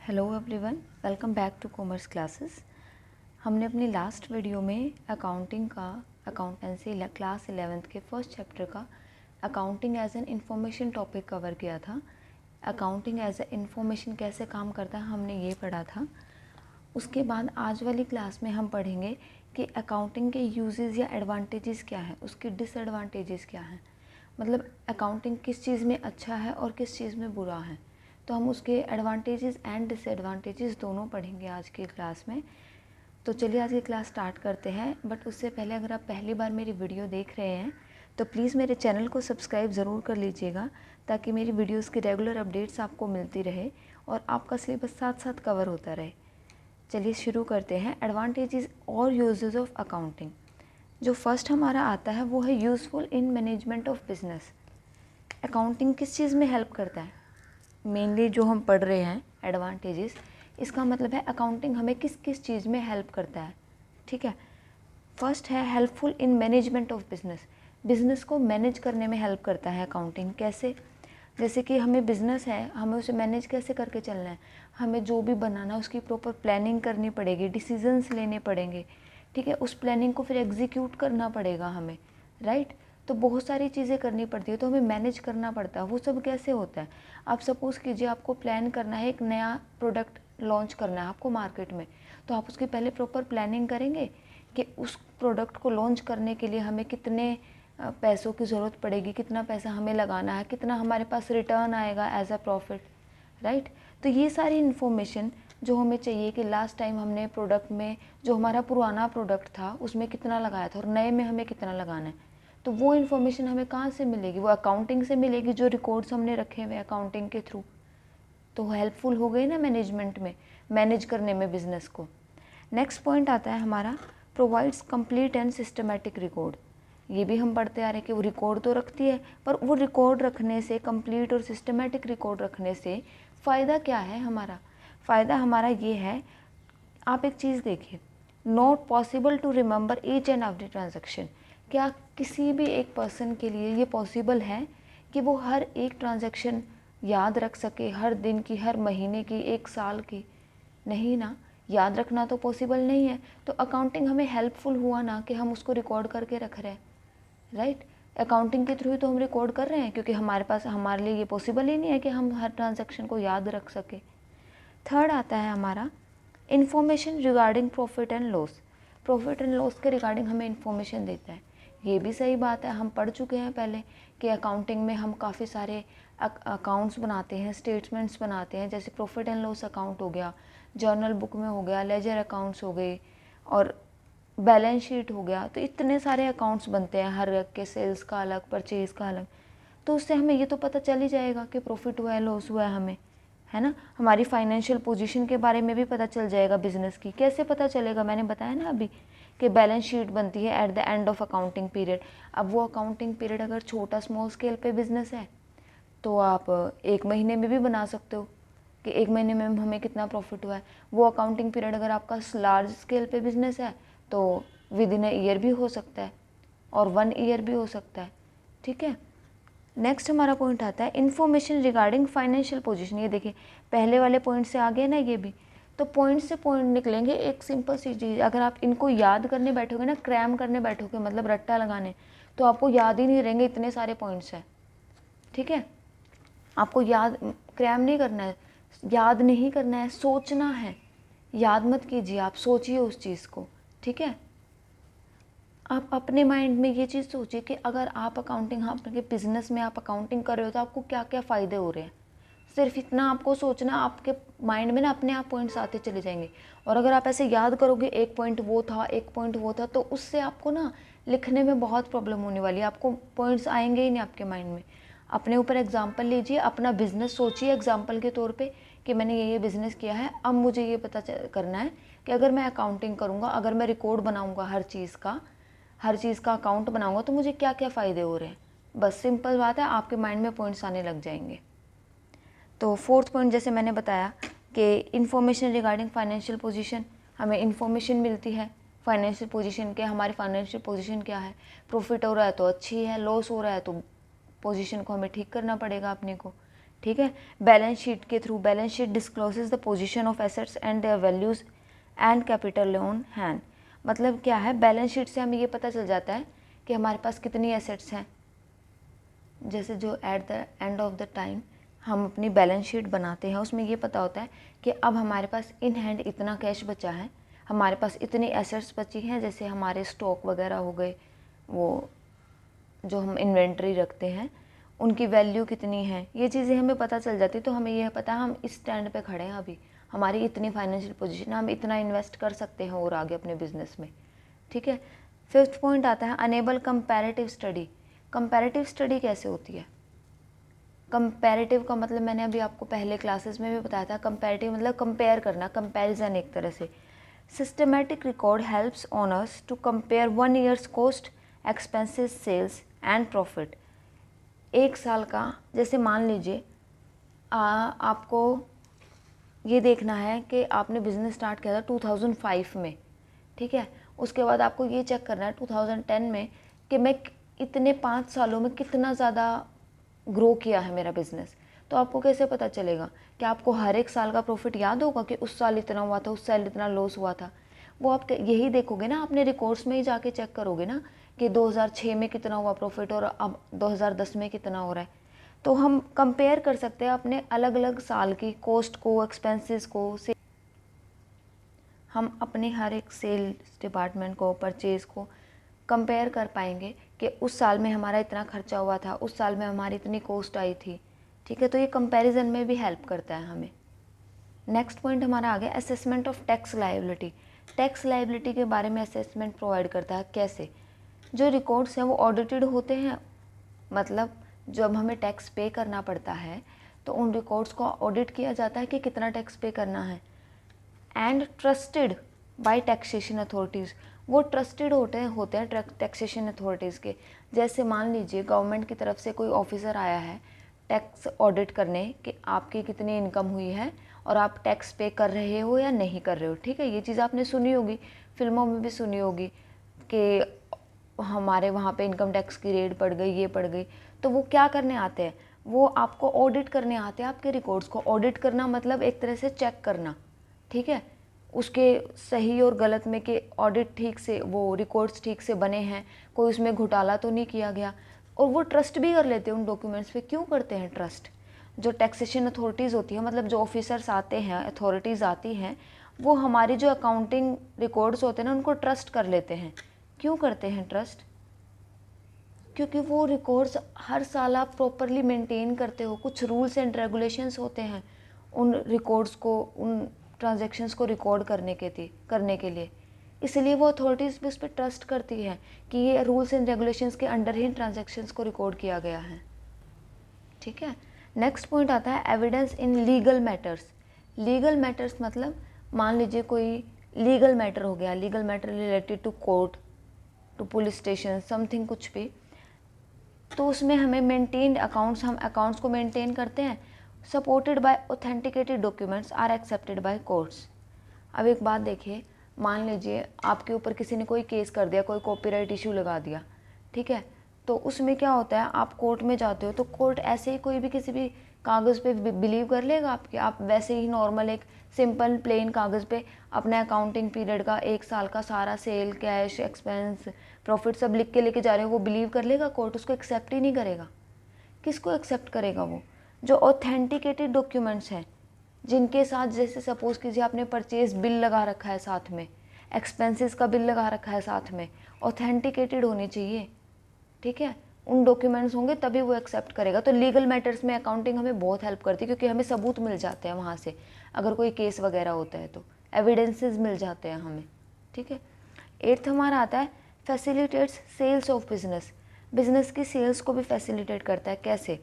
Hello everyone, welcome back to commerce classes. हमने अपनी last video में अकाउंटिंग का अकाउंटेंसी क्लास 11th के फर्स्ट चैप्टर का accounting as an information topic cover किया था। अकाउंटिंग एज ए इंफॉर्मेशन कैसे काम करता है हमने ये पढ़ा था। उसके बाद आज वाली क्लास में हम पढ़ेंगे कि अकाउंटिंग के यूजेस या एडवांटेजेस क्या हैं, उसके डिसएडवांटेजेस क्या हैं, मतलब अकाउंटिंग किस चीज़ में अच्छा है और किस चीज़ में बुरा है। तो हम उसके एडवांटेजेस एंड डिसएडवांटेजेस दोनों पढ़ेंगे आज की क्लास में। तो चलिए आज की क्लास स्टार्ट करते हैं। बट उससे पहले अगर आप पहली बार मेरी वीडियो देख रहे हैं तो प्लीज़ मेरे चैनल को सब्सक्राइब ज़रूर कर लीजिएगा, ताकि मेरी वीडियोस की रेगुलर अपडेट्स आपको मिलती रहे और आपका सिलेबस साथ साथ कवर होता रहे। चलिए शुरू करते हैं। एडवांटेजेस और यूजेस ऑफ अकाउंटिंग। जो फर्स्ट हमारा आता है वो है useful in management of business. Accounting किस चीज़ में हेल्प करता है? मेनली जो हम पढ़ रहे हैं एडवांटेजेस, इसका मतलब है अकाउंटिंग हमें किस किस चीज़ में हेल्प करता है। ठीक है, फर्स्ट है helpful in management of business. Business को मैनेज करने में हेल्प करता है अकाउंटिंग। कैसे? जैसे कि हमें बिजनेस है, हमें उसे मैनेज कैसे करके चलना है, हमें जो भी बनाना है उसकी प्रॉपर प्लानिंग करनी पड़ेगी, डिसीजंस लेने पड़ेंगे। ठीक है, उस प्लानिंग को फिर एग्जीक्यूट करना पड़ेगा हमें, राइट। तो बहुत सारी चीज़ें करनी पड़ती है, तो हमें मैनेज करना पड़ता है। वो सब कैसे होता है? आप सपोज़ कीजिए आपको प्लान करना है, एक नया प्रोडक्ट लॉन्च करना है आपको मार्केट में, तो आप उसकी पहले प्रॉपर प्लानिंग करेंगे कि उस प्रोडक्ट को लॉन्च करने के लिए हमें कितने पैसों की ज़रूरत पड़ेगी, कितना पैसा हमें लगाना है, कितना हमारे पास रिटर्न आएगा एज अ प्रॉफिट, राइट। तो ये सारी इन्फॉर्मेशन जो हमें चाहिए कि लास्ट टाइम हमने प्रोडक्ट में जो हमारा पुराना प्रोडक्ट था उसमें कितना लगाया था और नए में हमें कितना लगाना है, तो वो इन्फॉर्मेशन हमें कहाँ से मिलेगी? वो अकाउंटिंग से मिलेगी, जो रिकॉर्ड्स हमने रखे हुए अकाउंटिंग के थ्रू। तो हेल्पफुल हो गई ना मैनेजमेंट में, मैनेज करने में बिजनेस को। नेक्स्ट पॉइंट आता है हमारा provides complete and systematic record. ये भी हम पढ़ते आ रहे हैं कि वो रिकॉर्ड तो रखती है, पर वो रिकॉर्ड रखने से, कंप्लीट और सिस्टमेटिक रिकॉर्ड रखने से फ़ायदा क्या है हमारा? फ़ायदा हमारा ये है, आप एक चीज़ देखिए, not possible to remember each and every transaction. क्या किसी भी एक पर्सन के लिए ये पॉसिबल है कि वो हर एक ट्रांजैक्शन याद रख सके, हर दिन की, हर महीने की, एक साल की? नहीं ना, याद रखना तो पॉसिबल नहीं है। तो अकाउंटिंग हमें हेल्पफुल हुआ ना कि हम उसको रिकॉर्ड करके रख रहे हैं, राइट। अकाउंटिंग के थ्रू ही तो हम रिकॉर्ड कर रहे हैं, क्योंकि हमारे पास, हमारे लिए ये पॉसिबल ही नहीं है कि हम हर ट्रांजैक्शन को याद रख सके। थर्ड आता है हमारा information regarding profit and loss. Profit and loss के रिगार्डिंग हमें इन्फॉर्मेशन देता है। ये भी सही बात है, हम पढ़ चुके हैं पहले कि अकाउंटिंग में हम काफ़ी सारे अकाउंट्स बनाते हैं, स्टेटमेंट्स बनाते हैं। जैसे प्रॉफिट एंड लॉस अकाउंट हो गया, जर्नल बुक में हो गया, लेजर अकाउंट्स हो गए और बैलेंस शीट हो गया। तो इतने सारे अकाउंट्स बनते हैं, हर एक के सेल्स का अलग, परचेज़ का अलग। तो उससे हमें ये तो पता चल ही जाएगा कि प्रॉफिट हुआ है, लॉस हुआ है हमें, है ना। हमारी फाइनेंशियल पोजीशन के बारे में भी पता चल जाएगा बिजनेस की। कैसे पता चलेगा? मैंने बताया ना अभी कि बैलेंस शीट बनती है at the end of accounting period. अब वो अकाउंटिंग पीरियड अगर छोटा स्मॉल स्केल पे बिजनेस है तो आप एक महीने में भी बना सकते हो कि एक महीने में हमें कितना प्रॉफिट हुआ है। वो अकाउंटिंग पीरियड अगर आपका लार्ज स्केल पे बिजनेस है तो विद इन अ ईयर भी हो सकता है और 1 ईयर भी हो सकता है। ठीक है, नेक्स्ट हमारा पॉइंट आता है इन्फॉर्मेशन रिगार्डिंग फाइनेंशियल पोजीशन। ये देखिए पहले वाले पॉइंट से आगे ना, ये भी तो पॉइंट से पॉइंट निकलेंगे। एक सिंपल सी चीज़, अगर आप इनको याद करने बैठोगे ना, क्रैम करने बैठोगे, मतलब रट्टा लगाने, तो आपको याद ही नहीं रहेंगे, इतने सारे पॉइंट्स हैं। ठीक है, आपको याद, क्रैम नहीं करना है, याद नहीं करना है, सोचना है। याद मत कीजिए, आप सोचिए उस चीज़ को। ठीक है, आप अपने माइंड में ये चीज़ सोचिए कि अगर आप अकाउंटिंग, आपके बिजनेस में आप अकाउंटिंग कर रहे हो तो आपको क्या क्या फ़ायदे हो रहे हैं। सिर्फ इतना आपको सोचना, आपके माइंड में ना अपने आप पॉइंट्स आते चले जाएंगे। और अगर आप ऐसे याद करोगे एक पॉइंट वो था, एक पॉइंट वो था, तो उससे आपको ना लिखने में बहुत प्रॉब्लम होने वाली है। आपको पॉइंट्स आएंगे ही नहीं आपके माइंड में। अपने ऊपर एग्जाम्पल लीजिए, अपना बिजनेस सोचिए एग्जाम्पल के तौर पे कि मैंने ये बिज़नेस किया है, अब मुझे ये पता करना है कि अगर मैं अकाउंटिंग करूँगा, अगर मैं रिकॉर्ड बनाऊँगा हर चीज़ का अकाउंट बनाऊँगा तो मुझे क्या क्या फ़ायदे हो रहे हैं। बस सिंपल बात है, आपके माइंड में पॉइंट्स आने लग जाएंगे। तो फोर्थ पॉइंट जैसे मैंने बताया कि इन्फॉर्मेशन रिगार्डिंग फाइनेंशियल पोजीशन, हमें इन्फॉर्मेशन मिलती है फाइनेंशियल पोजीशन के, हमारी फाइनेंशियल पोजीशन क्या है। प्रॉफिट हो रहा है तो अच्छी है, लॉस हो रहा है तो पोजीशन को हमें ठीक करना पड़ेगा अपने को। ठीक है। बैलेंस शीट के through, balance sheet discloses the position of assets and there values and capital on hand. मतलब क्या है, बैलेंस शीट से हमें ये पता चल जाता है कि हमारे पास कितनी एसेट्स हैं। जैसे जो at the end of the time हम अपनी बैलेंस शीट बनाते हैं, उसमें ये पता होता है कि अब हमारे पास इन हैंड इतना कैश बचा है, हमारे पास इतनी एसेट्स बची हैं, जैसे हमारे स्टॉक वगैरह हो गए, वो जो हम इन्वेंट्री रखते हैं उनकी वैल्यू कितनी है, ये चीज़ें हमें पता चल जाती। तो हमें यह पता है हम इस स्टैंड पे खड़े हैं, अभी हमारी इतनी फाइनेंशियल पोजीशन है, हम इतना इन्वेस्ट कर सकते हैं और आगे अपने बिजनेस में। ठीक है। फिफ्थ पॉइंट आता है enable comparative study. Comparative study कैसे होती है? कंपैरेटिव का मतलब मैंने अभी आपको पहले क्लासेस में भी बताया था, कंपैरेटिव मतलब कंपेयर करना, कंपैरिजन एक तरह से। Systematic record helps owners to compare 1 years cost, expenses, sales and profit. एक साल का, जैसे मान लीजिए आपको ये देखना है कि आपने बिज़नेस स्टार्ट किया था 2005 में, ठीक है। उसके बाद आपको ये चेक करना है 2010 में कि मैं इतने 5 सालों में कितना ज़्यादा ग्रो किया है मेरा बिज़नेस। तो आपको कैसे पता चलेगा कि आपको हर एक साल का प्रॉफिट याद होगा कि उस साल इतना हुआ था, उस साल इतना लॉस हुआ था? वो आप यही देखोगे ना, अपने रिकॉर्ड्स में ही जाके चेक करोगे ना कि 2006 में कितना हुआ प्रॉफिट और अब 2010 में कितना हो रहा है। तो हम कंपेयर कर सकते हैं अपने अलग अलग साल की कॉस्ट को, एक्सपेंसेस को, से हम अपने हर एक सेल्स डिपार्टमेंट को, परचेज़ को कंपेयर कर पाएंगे कि उस साल में हमारा इतना खर्चा हुआ था, उस साल में हमारी इतनी कॉस्ट आई थी। ठीक है। तो ये कंपैरिजन में भी हेल्प करता है हमें। नेक्स्ट पॉइंट हमारा आ गया assessment of tax liability. Tax liability के बारे में असेसमेंट प्रोवाइड करता है। कैसे? जो रिकॉर्ड्स हैं वो ऑडिटेड होते हैं, मतलब जब हमें टैक्स पे करना पड़ता है तो उन रिकॉर्ड्स को ऑडिट किया जाता है कि कितना टैक्स पे करना है। And trusted bye taxation authorities, वो ट्रस्टेड होते हैं टैक्सेशन अथॉरिटीज़ के। जैसे मान लीजिए गवर्नमेंट की तरफ से कोई ऑफिसर आया है टैक्स ऑडिट करने कि आपकी कितनी इनकम हुई है और आप टैक्स पे कर रहे हो या नहीं कर रहे हो। ठीक है। ये चीज़ आपने सुनी होगी, फिल्मों में भी सुनी होगी कि हमारे वहाँ पे इनकम टैक्स की रेड पड़ गई, ये पड़ गई। तो वो क्या करने आते हैं? वो आपको ऑडिट करने आते हैं, आपके रिकॉर्ड्स को। ऑडिट करना मतलब एक तरह से चेक करना, ठीक है, उसके सही और गलत में कि ऑडिट ठीक से, वो रिकॉर्ड्स ठीक से बने हैं, कोई उसमें घोटाला तो नहीं किया गया। और वो ट्रस्ट भी कर लेते हैं उन डॉक्यूमेंट्स पे। क्यों करते हैं ट्रस्ट? जो टैक्सेशन अथॉरिटीज़ होती है, मतलब जो ऑफिसर्स आते हैं, अथॉरिटीज़ आती हैं, वो हमारी जो अकाउंटिंग रिकॉर्ड्स होते हैं ना उनको ट्रस्ट कर लेते हैं। क्यों करते हैं ट्रस्ट? क्योंकि वो रिकॉर्ड्स हर साल आप प्रॉपरली मेंटेन करते हो, कुछ रूल्स एंड रेगुलेशंस होते हैं उन रिकॉर्ड्स को, उन ट्रांजैक्शंस को रिकॉर्ड करने के लिए। इसलिए वो अथॉरिटीज़ भी उस पर ट्रस्ट करती है कि ये रूल्स एंड रेगुलेशंस के अंडर ही ट्रांजैक्शंस को रिकॉर्ड किया गया है। ठीक है। नेक्स्ट पॉइंट आता है evidence in legal matters. Legal matters मतलब मान लीजिए कोई लीगल मैटर हो गया, legal matter related to court, to police station, something कुछ भी, तो उसमें हमें मेंटेन्ड अकाउंट्स, हम अकाउंट्स को मेंटेन करते हैं। Supported by authenticated documents are accepted by courts. अब एक बात देखिए, मान लीजिए आपके ऊपर किसी ने कोई केस कर दिया, कोई कॉपीराइट इशू लगा दिया, ठीक है। तो उसमें क्या होता है, आप कोर्ट में जाते हो तो कोर्ट ऐसे ही कोई भी किसी भी कागज़ पे बिलीव कर लेगा आपके? आप वैसे ही नॉर्मल एक सिंपल प्लेन कागज़ पे अपने अकाउंटिंग पीरियड का, एक साल का सारा सेल, कैश, एक्सपेंस, प्रॉफिट सब लिख के लेके जा रहे हो, वो बिलीव कर लेगा कोर्ट? उसको एक्सेप्ट ही नहीं करेगा। किसको एक्सेप्ट करेगा? वो जो ऑथेंटिकेटेड डॉक्यूमेंट्स हैं, जिनके साथ, जैसे सपोज़ कीजिए आपने परचेज बिल लगा रखा है साथ में, एक्सपेंसेस का बिल लगा रखा है साथ में, ऑथेंटिकेटेड होने चाहिए। ठीक है। उन डॉक्यूमेंट्स होंगे तभी वो एक्सेप्ट करेगा। तो लीगल मैटर्स में अकाउंटिंग हमें बहुत हेल्प करती है, क्योंकि हमें सबूत मिल जाते हैं वहाँ से, अगर कोई केस वगैरह होता है तो एविडेंसेस मिल जाते हैं हमें। ठीक है। एट्थ हमारा आता है facilitates sales of business. Business की सेल्स को भी फैसिलिटेट करता है। कैसे?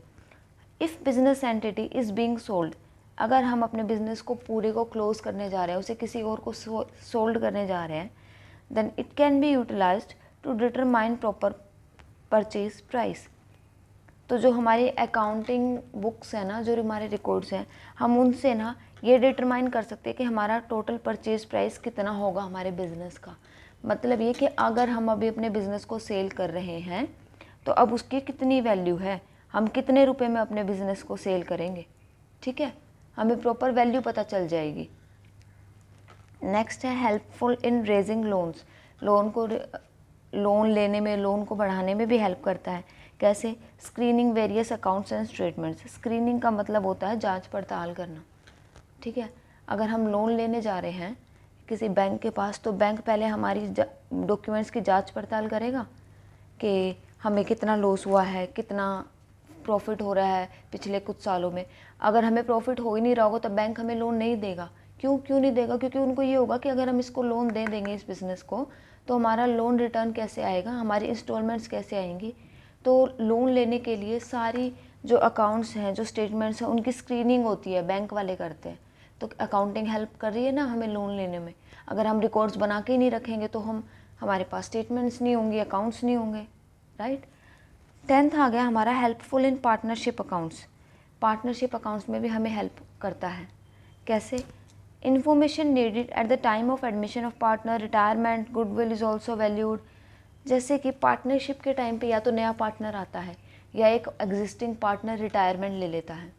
If business entity is being sold, अगर हम अपने बिजनेस को पूरे को क्लोज करने जा रहे हैं, उसे किसी और को सोल्ड करने जा रहे हैं, then it can be utilised to determine proper purchase price. तो जो हमारी अकाउंटिंग बुक्स हैं ना, जो हमारे रिकॉर्ड्स हैं, हम उनसे ना ये डिटरमाइन कर सकते हैं कि हमारा टोटल परचेज प्राइस कितना होगा हमारे बिज़नेस का। मतलब ये कि अगर हम अभी अपने बिज़नेस को सेल कर रहे हैं तो अब उसकी कितनी वैल्यू है, हम कितने रुपए में अपने बिजनेस को सेल करेंगे, ठीक है, हमें प्रॉपर वैल्यू पता चल जाएगी। नेक्स्ट है helpful in raising loans, loan लेने में, लोन को बढ़ाने में भी हेल्प करता है। कैसे? Screening various accounts and statements. Screening का मतलब होता है जांच पड़ताल करना, ठीक है। अगर हम लोन लेने जा रहे हैं किसी बैंक के पास, तो बैंक पहले हमारी डॉक्यूमेंट्स की जांच पड़ताल करेगा कि हमें कितना लॉस हुआ है, कितना प्रॉफिट हो रहा है पिछले कुछ सालों में। अगर हमें प्रॉफिट हो ही नहीं रहा होगा तो बैंक हमें लोन नहीं देगा। क्यों नहीं देगा? क्योंकि उनको ये होगा कि अगर हम इसको लोन दे देंगे इस बिज़नेस को, तो हमारा लोन रिटर्न कैसे आएगा, हमारी इंस्टॉलमेंट्स कैसे आएंगी। तो लोन लेने के लिए सारी जो अकाउंट्स हैं, जो स्टेटमेंट्स हैं, उनकी स्क्रीनिंग होती है, बैंक वाले करते हैं। तो अकाउंटिंग हेल्प कर रही है ना हमें लोन लेने में। अगर हम रिकॉर्ड्स बना के ही नहीं रखेंगे तो हमारे पास स्टेटमेंट्स नहीं होंगी, अकाउंट्स नहीं होंगे, राइट। 10th आ गया हमारा helpful in partnership accounts. Partnership accounts में भी हमें हेल्प करता है। कैसे? Information needed at the time of admission of partner, retirement, goodwill is also valued. जैसे कि पार्टनरशिप के टाइम पे या तो नया पार्टनर आता है या एक एग्जिस्टिंग पार्टनर रिटायरमेंट ले लेता है,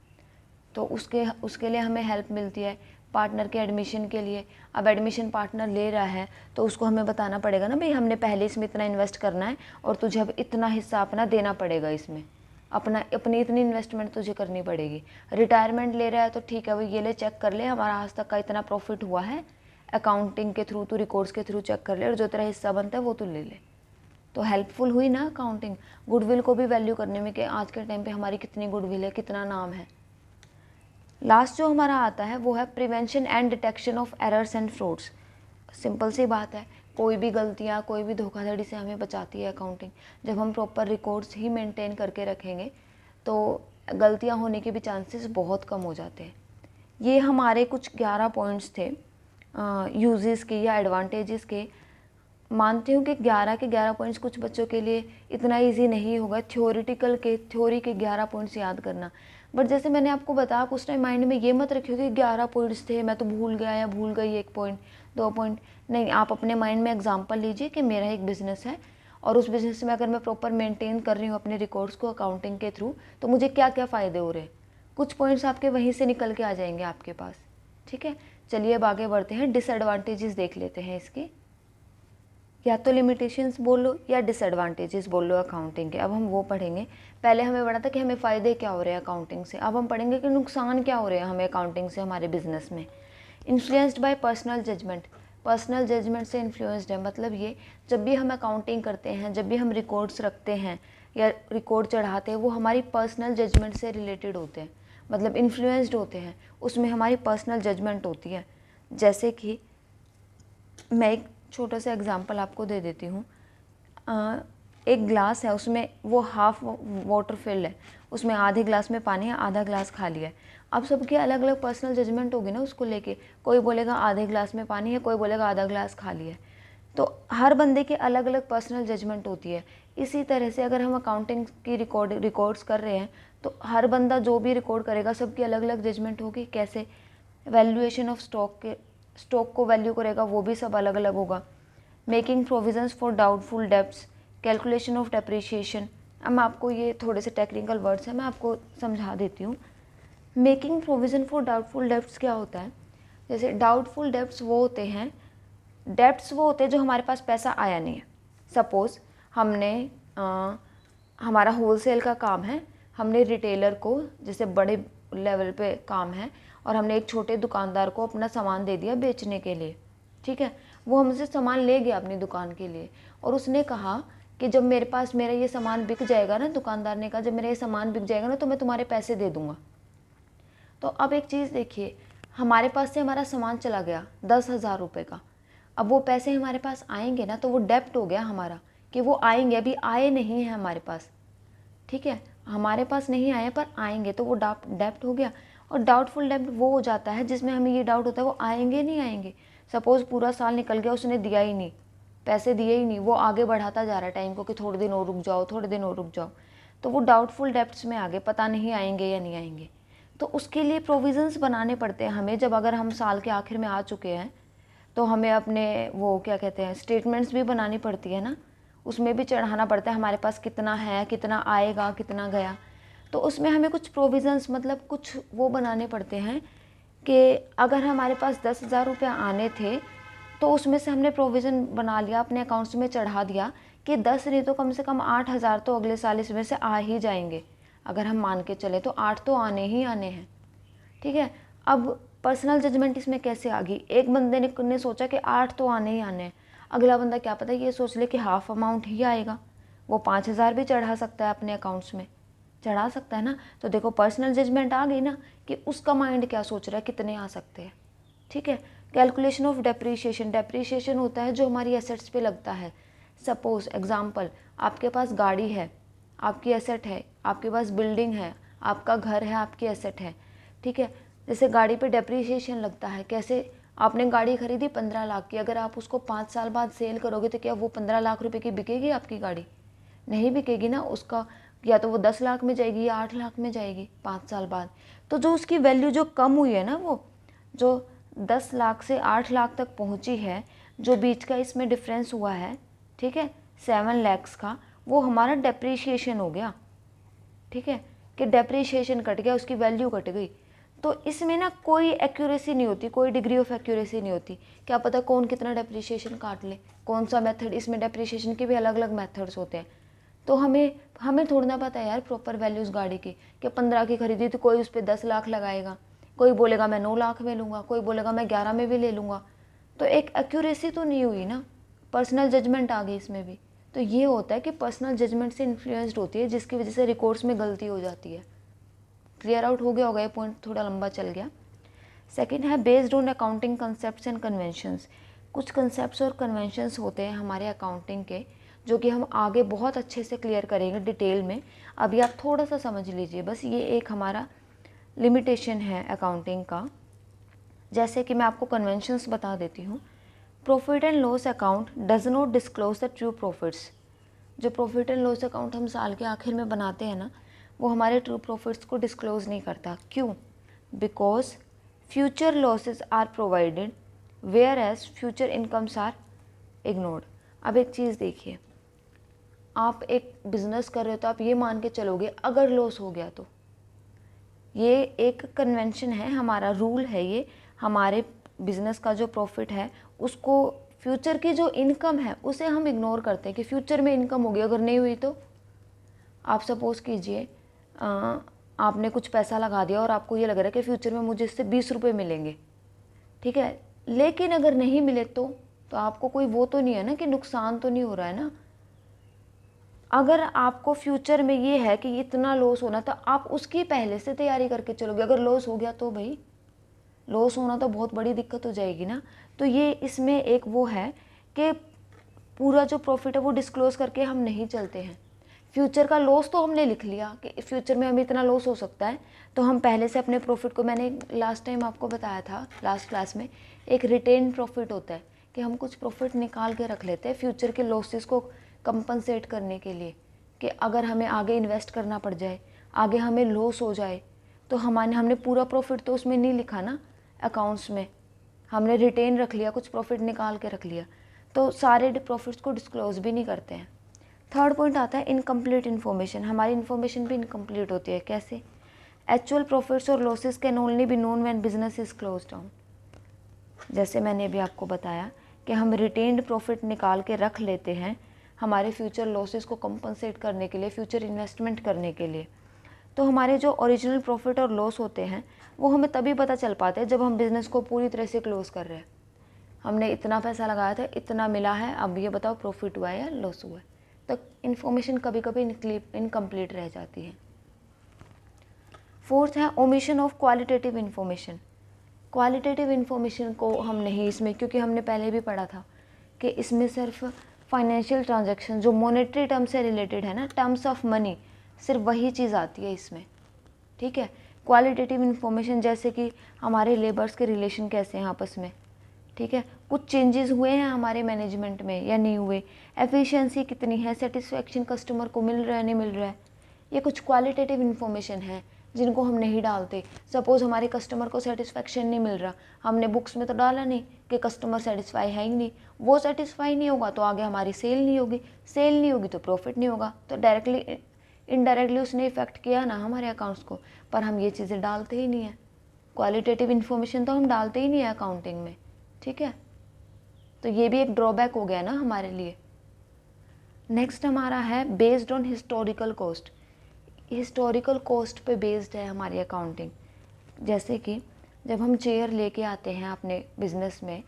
तो उसके लिए हमें हेल्प मिलती है पार्टनर के एडमिशन के लिए। अब एडमिशन पार्टनर ले रहा है तो उसको हमें बताना पड़ेगा ना, भाई हमने पहले इसमें इतना इन्वेस्ट करना है और तुझे अब इतना हिस्सा अपना देना पड़ेगा, इसमें अपनी इतनी इन्वेस्टमेंट तुझे करनी पड़ेगी। रिटायरमेंट ले रहा है तो ठीक है, वो ये ले चेक कर ले हमारा आज तक का इतना प्रॉफिट हुआ है, अकाउंटिंग के थ्रू, तू रिकॉर्ड्स के थ्रू चेक कर ले और जो तेरा हिस्सा बनता है वो तू ले ले। तो हेल्पफुल हुई ना अकाउंटिंग। गुडविल को भी वैल्यू करने में कि आज के टाइम पे हमारी कितनी गुडविल है, कितना नाम है। लास्ट जो हमारा आता है वो है prevention and detection of errors and frauds. Simple सी बात है, कोई भी गलतियाँ, कोई भी धोखाधड़ी से हमें बचाती है अकाउंटिंग। जब हम प्रॉपर रिकॉर्ड्स ही मेंटेन करके रखेंगे तो गलतियाँ होने के भी चांसेस बहुत कम हो जाते हैं। ये हमारे कुछ 11 पॉइंट्स थे यूजेस के या एडवांटेजेस के। मानती हूँ कि 11 के 11 पॉइंट्स कुछ बच्चों के लिए इतना इजी नहीं होगा थ्योरी के 11 पॉइंट्स याद करना। बट जैसे मैंने आपको बताया, आप उस टाइम माइंड में ये मत रखियो कि 11 पॉइंट्स थे, मैं तो भूल गया या भूल गई 1 पॉइंट 2 पॉइंट। नहीं, आप अपने माइंड में एग्जांपल लीजिए कि मेरा एक बिज़नेस है और उस बिज़नेस में अगर मैं प्रॉपर मेंटेन कर रही हूँ अपने रिकॉर्ड्स को अकाउंटिंग के थ्रू, तो मुझे क्या क्या फ़ायदे हो रहे हैं। कुछ पॉइंट्स आपके वहीं से निकल के आ जाएंगे आपके पास, ठीक है। चलिए अब आगे बढ़ते हैं, डिसएडवांटेजेस देख लेते हैं इसकी। या तो लिमिटेशंस बोल लो या डिसएडवांटेजेस बोल लो अकाउंटिंग के। अब हम वो पढ़ेंगे। पहले हमें पढ़ा था कि हमें फ़ायदे क्या हो रहे हैं अकाउंटिंग से, अब हम पढ़ेंगे कि नुकसान क्या हो रहे हैं हमें अकाउंटिंग से हमारे बिजनेस में। Influenced by personal judgement. Personal judgement से इन्फ्लुएंस्ड है, मतलब ये जब भी हम अकाउंटिंग करते हैं, जब भी हम रिकॉर्ड्स रखते हैं या रिकॉर्ड चढ़ाते हैं, वो हमारी पर्सनल जजमेंट से रिलेटेड होते हैं, मतलब इन्फ्लुएंस्ड होते हैं, उसमें हमारी पर्सनल जजमेंट होती है। जैसे कि मैं एक छोटा सा एग्जांपल आपको दे देती हूँ। एक ग्लास है, उसमें वो हाफ वाटर फिल्ड है, उसमें आधे ग्लास में पानी है, आधा ग्लास खाली है। अब सबकी अलग अलग पर्सनल जजमेंट होगी ना उसको लेके। कोई बोलेगा आधे ग्लास में पानी है, कोई बोलेगा आधा ग्लास खाली है। तो हर बंदे की अलग अलग पर्सनल जजमेंट होती है। इसी तरह से अगर हम अकाउंटिंग की रिकॉर्ड्स कर रहे हैं तो हर बंदा जो भी रिकॉर्ड करेगा सबकी अलग अलग जजमेंट होगी। कैसे? वैल्यूएशन ऑफ स्टॉक को वैल्यू करेगा, वो भी सब अलग अलग होगा। Making provisions for doubtful debts, calculation of depreciation. अब मैं आपको, ये थोड़े से टेक्निकल वर्ड्स हैं, मैं आपको समझा देती हूँ। Making provision for doubtful debts क्या होता है? जैसे डाउटफुल डेब्ट्स वो होते हैं जो हमारे पास पैसा आया नहीं है। सपोज़ हमने हमारा होलसेल का काम है, हमने रिटेलर को, जैसे बड़े लेवल पे काम है, और हमने एक छोटे दुकानदार को अपना सामान दे दिया बेचने के लिए, ठीक है। वो हमसे सामान ले गया अपनी दुकान के लिए और उसने कहा कि जब मेरा ये सामान बिक जाएगा ना, दुकानदार ने कहा जब मेरा ये सामान बिक जाएगा ना तो मैं तुम्हारे पैसे दे दूँगा। तो अब एक चीज़ देखिए, हमारे पास से हमारा सामान चला गया 10,000 रुपये का। अब वो पैसे हमारे पास आएंगे ना, तो वो डेप्ट हो गया हमारा कि वो आएंगे, अभी आए नहीं हैं हमारे पास, ठीक है। हमारे पास नहीं आए पर आएंगे, तो वो डेप्ट हो गया। और डाउटफुल डेप्ट वो हो जाता है जिसमें हमें ये डाउट होता है वो आएंगे नहीं आएंगे। सपोज़ पूरा साल निकल गया, उसने दिया ही नहीं, पैसे दिए ही नहीं, वो आगे बढ़ाता जा रहा है टाइम को कि थोड़े दिन और रुक जाओ, थोड़े दिन और रुक जाओ, तो वो डाउटफुल डेप्ट्स में आगे, पता नहीं आएंगे या नहीं आएंगे। तो उसके लिए प्रोविज़न्स बनाने पड़ते हैं हमें। जब अगर हम साल के आखिर में आ चुके हैं तो हमें अपने वो क्या कहते हैं स्टेटमेंट्स भी बनानी पड़ती है ना, उसमें भी चढ़ाना पड़ता है हमारे पास कितना है, कितना आएगा, कितना गया। तो उसमें हमें कुछ प्रोविज़न्स मतलब कुछ वो बनाने पड़ते हैं कि अगर हमारे पास 10,000 रुपये आने थे तो उसमें से हमने प्रोविज़न बना लिया, अपने अकाउंट्स में चढ़ा दिया कि 10 नहीं तो कम से कम 8,000 तो अगले साल इसमें से आ ही जाएंगे। अगर हम मान के चले तो 8 तो आने ही आने हैं, ठीक है। अब पर्सनल जजमेंट इसमें कैसे आ गई, एक बंदे ने सोचा कि 8 तो आने ही आने हैं, अगला बंदा क्या पता ये सोच ले कि हाफ अमाउंट ही आएगा, वो 5,000 भी चढ़ा सकता है अपने अकाउंट्स में, चढ़ा सकता है ना। तो देखो पर्सनल जजमेंट आ गई ना कि उसका माइंड क्या सोच रहा है, कितने आ सकते हैं, ठीक है। कैलकुलेशन ऑफ डेप्रीशिएशन, डेप्रीशिएशन होता है जो हमारी एसेट्स पे लगता है। सपोज एग्जांपल, आपके पास गाड़ी है, आपकी एसेट है, आपके पास बिल्डिंग है, आपका घर है, आपकी एसेट है, ठीक है। जैसे गाड़ी पे डेप्रीशिएशन लगता है, कैसे, आपने गाड़ी खरीदी 15 लाख की, अगर आप उसको 5 साल बाद सेल करोगे तो क्या वो 15 लाख रुपए की बिकेगी आपकी गाड़ी? नहीं बिकेगी ना, उसका या तो वो 10 लाख में जाएगी या 8 लाख में जाएगी 5 साल बाद। तो जो उसकी वैल्यू जो कम हुई है ना, वो जो 10 लाख से 8 लाख तक पहुंची है, जो बीच का इसमें डिफरेंस हुआ है, ठीक है, 7 लाख का, वो हमारा डेप्रीशिएशन हो गया, ठीक है, कि डेप्रीशिएशन कट गया, उसकी वैल्यू कट गई। तो इसमें ना कोई एक्यूरेसी नहीं होती, कोई डिग्री ऑफ एक्यूरेसी नहीं होती, क्या पता कौन कितना डेप्रीशिएशन काट ले, कौन सा मेथड, इसमें डेप्रीशिएशन के भी अलग अलग मेथड्स होते हैं। तो हमें थोड़ा ना पता है यार प्रॉपर वैल्यू उस गाड़ी की, कि 15 की खरीदी तो कोई उस पर 10 लाख लगाएगा, कोई बोलेगा मैं 9 लाख में लूँगा, कोई बोलेगा मैं 11 में भी ले लूँगा। तो एक एक्यूरेसी तो नहीं हुई ना, पर्सनल जजमेंट आ गई इसमें भी। तो ये होता है कि पर्सनल जजमेंट से इन्फ्लुएंस्ड होती है, जिसकी वजह से रिकॉर्ड्स में गलती हो जाती है। क्लियर आउट हो गया होगा, ये पॉइंट थोड़ा लंबा चल गया। सेकंड है based on accounting concepts and conventions. कुछ कंसेप्ट्स और कन्वेंशंस होते हैं हमारे अकाउंटिंग के, जो कि हम आगे बहुत अच्छे से क्लियर करेंगे डिटेल में। अभी आप थोड़ा सा समझ लीजिए बस, ये एक हमारा लिमिटेशन है अकाउंटिंग का। जैसे कि मैं आपको कन्वेंशंस बता देती हूँ। Profit and loss account does not disclose the true profits. जो प्रॉफिट एंड लॉस अकाउंट हम साल के आखिर में बनाते हैं ना, वो हमारे ट्रू प्रॉफिट्स को डिस्क्लोज नहीं करता। क्यों? Because future losses are provided where as future incomes are ignored. अब एक चीज़ देखिए, आप एक बिजनेस कर रहे हो तो आप ये मान के चलोगे अगर लॉस हो गया तो, ये एक कन्वेंशन है हमारा, रूल है ये, हमारे बिजनेस का जो प्रॉफिट है उसको, फ्यूचर की जो इनकम है उसे हम इग्नोर करते हैं कि फ्यूचर में इनकम होगी, अगर नहीं हुई तो। आप सपोज़ कीजिए आपने कुछ पैसा लगा दिया और आपको ये लग रहा है कि फ्यूचर में मुझे इससे 20 रुपये मिलेंगे, ठीक है, लेकिन अगर नहीं मिले तो आपको कोई वो तो नहीं है ना कि नुकसान तो नहीं हो रहा है ना। अगर आपको फ्यूचर में ये है कि इतना लॉस होना, तो आप उसकी पहले से तैयारी करके चलोगे। अगर लॉस हो गया तो भाई लॉस होना तो बहुत बड़ी दिक्कत हो जाएगी ना। तो ये इसमें एक वो है कि पूरा जो प्रॉफिट है वो डिस्क्लोज करके हम नहीं चलते हैं। फ्यूचर का लॉस तो हमने लिख लिया कि फ्यूचर में हमें इतना लॉस हो सकता है, तो हम पहले से अपने प्रॉफिट को, मैंने लास्ट टाइम आपको बताया था लास्ट क्लास में, एक रिटेन प्रॉफिट होता है कि हम कुछ प्रॉफिट निकाल के रख लेते हैं फ्यूचर के लॉसेस को कंपनसेट करने के लिए, कि अगर हमें आगे इन्वेस्ट करना पड़ जाए, आगे हमें लॉस हो जाए, तो हमने पूरा प्रॉफिट तो उसमें नहीं लिखा ना अकाउंट्स में, हमने रिटेन रख लिया, कुछ प्रॉफिट निकाल के रख लिया, तो सारे प्रॉफिट्स को डिस्क्लोज भी नहीं करते हैं। थर्ड पॉइंट आता है इनकम्प्लीट इन्फॉर्मेशन। हमारी इन्फॉर्मेशन भी इनकम्प्लीट होती है। कैसे? एक्चुअल प्रॉफिट्स और losses can only be known when business is close down. जैसे मैंने अभी आपको बताया कि हम रिटेन्ड प्रॉफिट निकाल के रख लेते हैं हमारे फ्यूचर लॉसेस को कंपनसेट करने के लिए, फ्यूचर इन्वेस्टमेंट करने के लिए। तो हमारे जो ओरिजिनल प्रॉफिट और लॉस होते हैं वो हमें तभी पता चल पाते हैं जब हम बिज़नेस को पूरी तरह से क्लोज कर रहे हैं। हमने इतना पैसा लगाया था, इतना मिला है, अब ये बताओ प्रॉफिट हुआ है या लॉस हुआ है। तो इन्फॉर्मेशन कभी कभी इनकम्प्लीट रह जाती है। फोर्थ है omission of qualitative information. Qualitative information को हम नहीं इसमें, क्योंकि हमने पहले भी पढ़ा था कि इसमें सिर्फ फाइनेंशियल ट्रांजैक्शन जो मॉनेटरी टर्म से रिलेटेड है ना, टर्म्स ऑफ मनी, सिर्फ वही चीज़ आती है इसमें, ठीक है। क्वालिटेटिव इन्फॉर्मेशन जैसे कि हमारे लेबर्स के रिलेशन कैसे हैं आपस में, ठीक है, कुछ चेंजेस हुए हैं हमारे मैनेजमेंट में या नहीं हुए, एफिशिएंसी कितनी है, सेटिस्फेक्शन कस्टमर को मिल रहा है नहीं मिल रहा है, ये कुछ क्वालिटेटिव इन्फॉर्मेशन है जिनको हम नहीं डालते। सपोज़ हमारे कस्टमर को सेटिस्फेक्शन नहीं मिल रहा, हमने बुक्स में तो डाला नहीं कि कस्टमर सेटिस्फाई है ही नहीं, वो सेटिस्फाई नहीं होगा तो आगे हमारी सेल नहीं होगी, सेल नहीं होगी तो प्रॉफिट नहीं होगा, तो डायरेक्टली इनडायरेक्टली उसने इफ़ेक्ट किया ना हमारे अकाउंट्स को, पर हम ये चीज़ें डालते ही नहीं हैं। क्वालिटेटिव इन्फॉर्मेशन तो हम डालते ही नहीं है अकाउंटिंग में, ठीक है। तो ये भी एक ड्रॉबैक हो गया ना हमारे लिए। नेक्स्ट हमारा है based on historical cost. Historical cost पे बेस्ड है हमारी अकाउंटिंग। जैसे कि जब हम चेयर लेके आते हैं अपने बिजनेस में,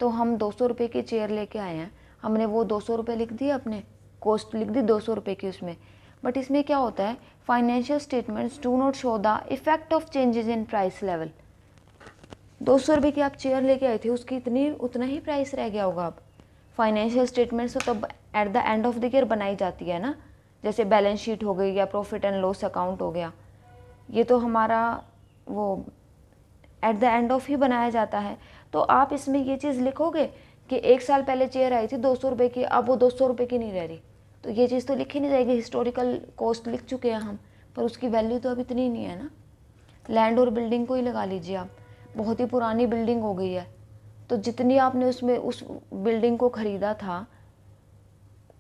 तो हम 200 रुपये की चेयर लेके आए हैं, हमने वो 200 रुपये लिख दिए, अपने कॉस्ट लिख दी 200 रुपये की उसमें। बट इसमें क्या होता है, financial statements do not show the effect of changes in price level. 200 रुपये की आप चेयर लेके आए थे, उसकी उतना ही प्राइस रह गया होगा। अब फाइनेंशियल स्टेटमेंट्स तो तब at the end of the year बनाई जाती है ना, जैसे बैलेंस शीट हो गई या प्रॉफिट एंड लॉस अकाउंट हो गया, ये तो हमारा वो एट द एंड ऑफ ही बनाया जाता है। तो आप इसमें ये चीज़ लिखोगे कि 1 साल पहले चेयर आई थी 200 रुपये की, अब वो 200 रुपये की नहीं रह रही, तो ये चीज़ तो लिखी नहीं जाएगी। हिस्टोरिकल कॉस्ट लिख चुके हैं हम, पर उसकी वैल्यू तो अब इतनी नहीं है ना। लैंड और बिल्डिंग को ही लगा लीजिए आप, बहुत ही पुरानी बिल्डिंग हो गई है, तो जितनी आपने उसमें उस बिल्डिंग को ख़रीदा था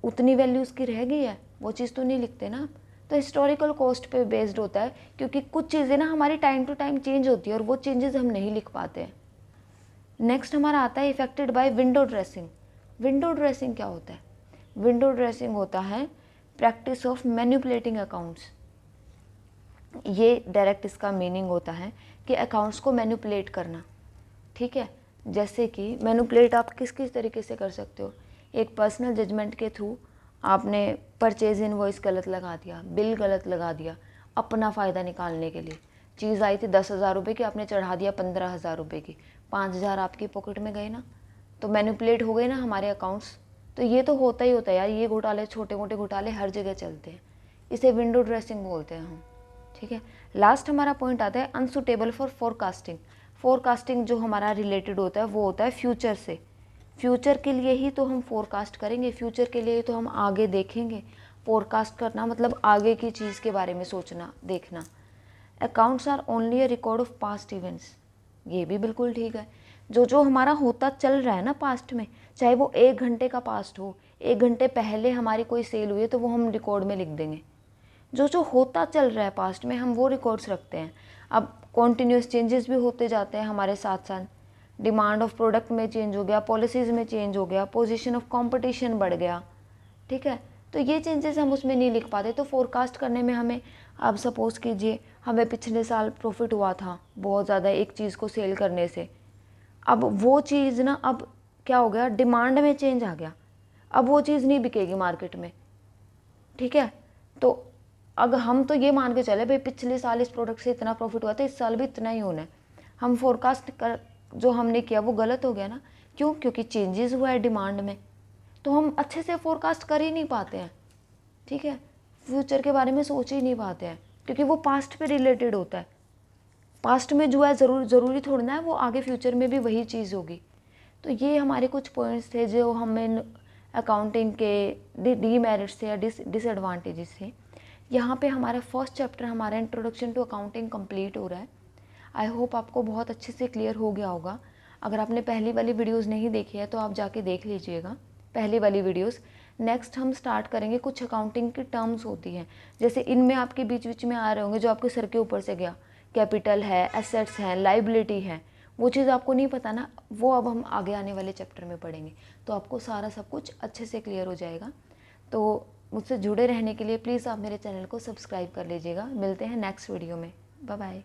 उतनी वैल्यू उसकी रह गई है, वो चीज़ तो नहीं लिखते ना। तो हिस्टोरिकल कॉस्ट पे बेस्ड होता है, क्योंकि कुछ चीज़ें ना हमारी टाइम टू टाइम चेंज होती है और वो चेंजेस हम नहीं लिख पाते हैं। नेक्स्ट हमारा आता है affected by window dressing. Window dressing क्या होता है? विंडो ड्रेसिंग होता है प्रैक्टिस ऑफ मैनिपुलेटिंग अकाउंट्स। ये डायरेक्ट इसका मीनिंग होता है कि अकाउंट्स को मैनिपुलेट करना, ठीक है। जैसे कि मैनिपुलेट आप किस किस तरीके से कर सकते हो। एक पर्सनल जजमेंट के थ्रू आपने परचेज इनवॉइस गलत लगा दिया, बिल गलत लगा दिया, अपना फ़ायदा निकालने के लिए। चीज़ आई थी 10,000 रुपये की, आपने चढ़ा दिया 15,000 रुपये की, 5,000 आपकी पॉकेट में गए ना, तो मैनिपुलेट हो गए ना हमारे अकाउंट्स। तो ये तो होता ही होता है यार, ये घोटाले, छोटे मोटे घोटाले हर जगह चलते हैं, इसे विंडो ड्रेसिंग बोलते हैं हम, ठीक है। लास्ट हमारा पॉइंट आता है अनसुटेबल फॉर फोरकास्टिंग। फोरकास्टिंग जो हमारा रिलेटेड होता है वो होता है फ्यूचर से। फ्यूचर के लिए ही तो हम फोरकास्ट करेंगे, फ्यूचर के लिए तो हम आगे देखेंगे। फोरकास्ट करना मतलब आगे की चीज़ के बारे में सोचना, देखना। Accounts are only a record of past events. ये भी बिल्कुल ठीक है, जो हमारा होता चल रहा है ना पास्ट में, चाहे वो 1 घंटे का पास्ट हो, 1 घंटे पहले हमारी कोई सेल हुई है तो वो हम रिकॉर्ड में लिख देंगे। जो होता चल रहा है पास्ट में, हम वो रिकॉर्ड्स रखते हैं। अब कॉन्टीन्यूस चेंजेस भी होते जाते हैं हमारे साथ साथ। डिमांड ऑफ प्रोडक्ट में चेंज हो गया, पॉलिसीज़ में चेंज हो गया, पोजीशन ऑफ कंपटीशन बढ़ गया, ठीक है। तो ये चेंजेस हम उसमें नहीं लिख पाते। तो फोरकास्ट करने में हमें, अब सपोज़ कीजिए हमें पिछले साल प्रॉफिट हुआ था बहुत ज़्यादा एक चीज़ को सेल करने से, अब वो चीज़ ना, अब क्या हो गया, डिमांड में चेंज आ गया, अब वो चीज़ नहीं बिकेगी मार्केट में, ठीक है। तो अगर हम तो ये मान के चले भाई पिछले साल इस प्रोडक्ट से इतना प्रॉफिट हुआ था, इस साल भी इतना ही होना है, हम फोरकास्ट कर जो हमने किया वो गलत हो गया ना। क्यों? क्योंकि चेंजेस हुआ है डिमांड में, तो हम अच्छे से फोरकास्ट कर ही नहीं पाते हैं, ठीक है। फ्यूचर के बारे में सोच ही नहीं पाते हैं, क्योंकि वो पास्ट पे रिलेटेड होता है। पास्ट में जो है ज़रूरी थोड़ा ना है वो आगे फ्यूचर में भी वही चीज़ होगी। तो ये हमारे कुछ पॉइंट्स थे जो हमें अकाउंटिंग के डीमेरिट्स थे या डिसएडवांटेजेस थे। यहाँ पे हमारा फर्स्ट चैप्टर, हमारा इंट्रोडक्शन टू अकाउंटिंग कंप्लीट हो रहा है। आई होप आपको बहुत अच्छे से क्लियर हो गया होगा। अगर आपने पहली वाली वीडियोस नहीं देखी है तो आप जाके देख लीजिएगा पहली वाली वीडियोस। नेक्स्ट हम स्टार्ट करेंगे, कुछ अकाउंटिंग की टर्म्स होती हैं, जैसे इनमें आपके बीच बीच में आ रहे होंगे जो आपके सर के ऊपर से गया, कैपिटल है, एसेट्स हैं, लाइबिलिटी है, वो चीज़ आपको नहीं पता ना, वो अब हम आगे आने वाले चैप्टर में पढ़ेंगे, तो आपको सारा सब कुछ अच्छे से क्लियर हो जाएगा। तो मुझसे जुड़े रहने के लिए प्लीज़ आप मेरे चैनल को सब्सक्राइब कर लीजिएगा। मिलते हैं नेक्स्ट वीडियो में, बाय बाय।